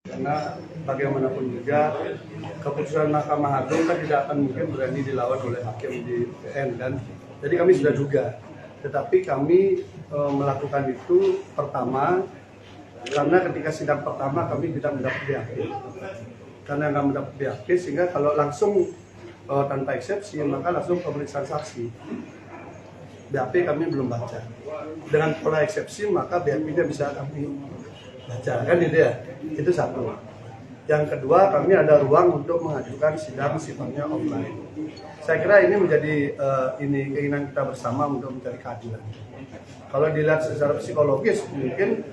Karena bagaimanapun juga keputusan Mahkamah Agung kan tidak akan mungkin berani dilawan oleh hakim di PN kan. Jadi kami sudah duga, tetapi kami melakukan itu pertama karena ketika sidang pertama kami tidak mendapat BAP. Karena nggak mendapat BAP sehingga kalau langsung tanpa eksepsi maka langsung pemeriksaan saksi. BAP kami belum baca. Dengan pola eksepsi maka BAP-nya bisa kami baca kan itu ya. Itu satu. Yang kedua, kami ada ruang untuk mengajukan sidang sifatnya offline. Saya kira ini menjadi keinginan kita bersama untuk mencari keadilan. Kalau dilihat secara psikologis mungkin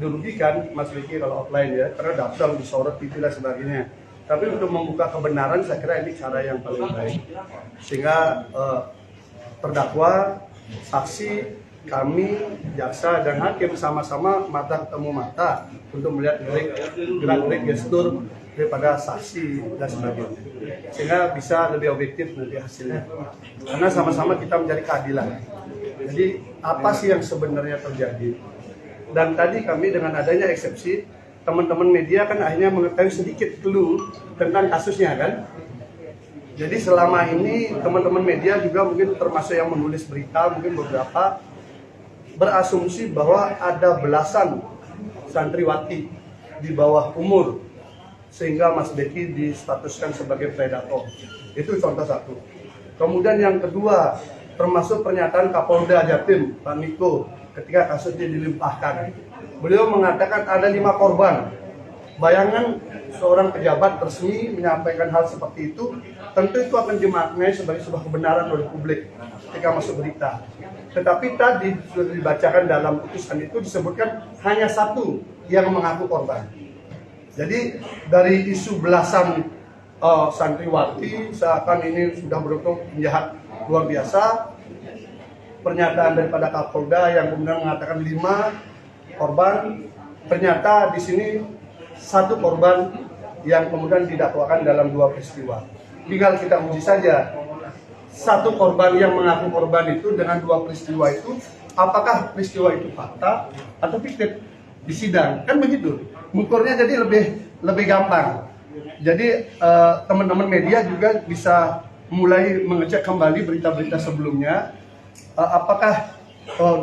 dirugikan Mas Riki kalau offline ya, karena datang disorot TV dan sebagainya. Tapi untuk membuka kebenaran saya kira ini cara yang paling baik. Sehingga terdakwa, saksi, kami, jaksa, dan hakim sama-sama mata ketemu mata untuk melihat gerak-gerik gestur daripada saksi dan sebagainya. Sehingga bisa lebih objektif nanti hasilnya. Karena sama-sama kita mencari keadilan. Jadi apa sih yang sebenarnya terjadi? Dan tadi kami dengan adanya eksepsi, teman-teman media kan akhirnya mengetahui sedikit clue tentang kasusnya kan. Jadi selama ini teman-teman media juga mungkin termasuk yang menulis berita, mungkin beberapa berasumsi bahwa ada belasan santriwati di bawah umur sehingga Mas Beki distatuskan sebagai predator. Itu contoh satu. Kemudian yang kedua, termasuk pernyataan Kapolda Jatim, Pak Niko, ketika kasusnya dilimpahkan. Beliau mengatakan ada 5 korban. Bayangan seorang pejabat resmi menyampaikan hal seperti itu, tentu itu akan dimaknai sebagai sebuah kebenaran oleh publik ketika masuk berita. Tetapi tadi sudah dibacakan dalam putusan itu disebutkan hanya 1 yang mengaku korban. Jadi dari isu belasan santriwati seakan ini sudah beruntung penjahat luar biasa, pernyataan daripada Kapolda yang kemudian mengatakan 5 korban, ternyata di sini 1 korban yang kemudian didakwakan dalam 2 peristiwa. Tinggal kita uji saja. 1 korban yang mengaku korban itu dengan 2 peristiwa itu, apakah peristiwa itu fakta atau fiktif di sidang? Kan begitu. Mengukurnya jadi lebih gampang. Jadi teman-teman media juga bisa mulai mengecek kembali berita-berita sebelumnya. Apakah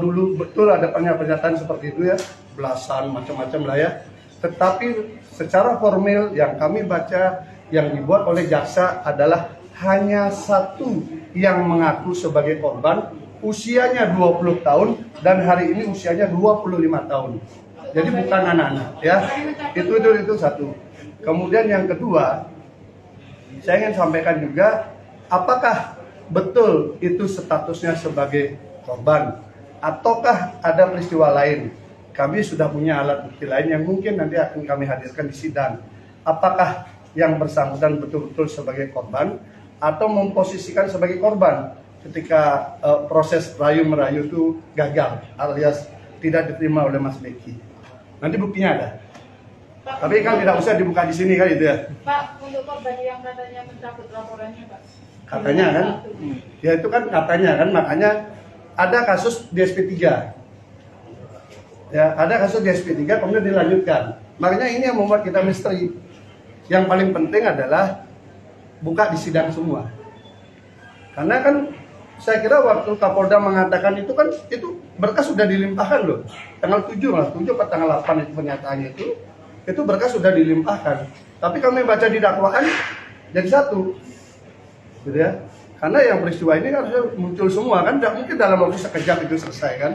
dulu betul ada pernyataan seperti itu ya, belasan macam-macam lah ya. Tetapi secara formal yang kami baca yang dibuat oleh jaksa adalah hanya 1 yang mengaku sebagai korban, usianya 20 tahun dan hari ini usianya 25 tahun. Jadi bukan anak-anak ya. Itu satu. Kemudian yang kedua, saya ingin sampaikan juga, apakah betul itu statusnya sebagai korban ataukah ada peristiwa lain? Kami sudah punya alat bukti lain yang mungkin nanti akan kami hadirkan di sidang. Apakah yang bersangkutan betul-betul sebagai korban atau memposisikan sebagai korban ketika proses rayu-merayu itu gagal alias tidak diterima oleh Mas Beki. Nanti buktinya ada. Pak, tapi kan tidak usah dibuka di sini kan itu ya. Pak, untuk korban yang katanya mencabut laporannya, Pak. Katanya kan? Ya itu kan katanya kan, makanya ada kasus di SP3. Ya, ada kasus di SP3 kemudian dilanjutkan. Makanya ini yang membuat kita misteri. Yang paling penting adalah buka di sidang semua. Karena kan saya kira waktu Kapolda mengatakan itu kan itu berkas sudah dilimpahkan loh. Tanggal 7 atau tanggal 8 itu pernyataannya itu berkas sudah dilimpahkan. Tapi kami baca di dakwaan jadi 1. Gitu ya. Karena yang peristiwa ini kan harusnya muncul semua kan, tidak mungkin dalam waktu sekejap itu selesai kan.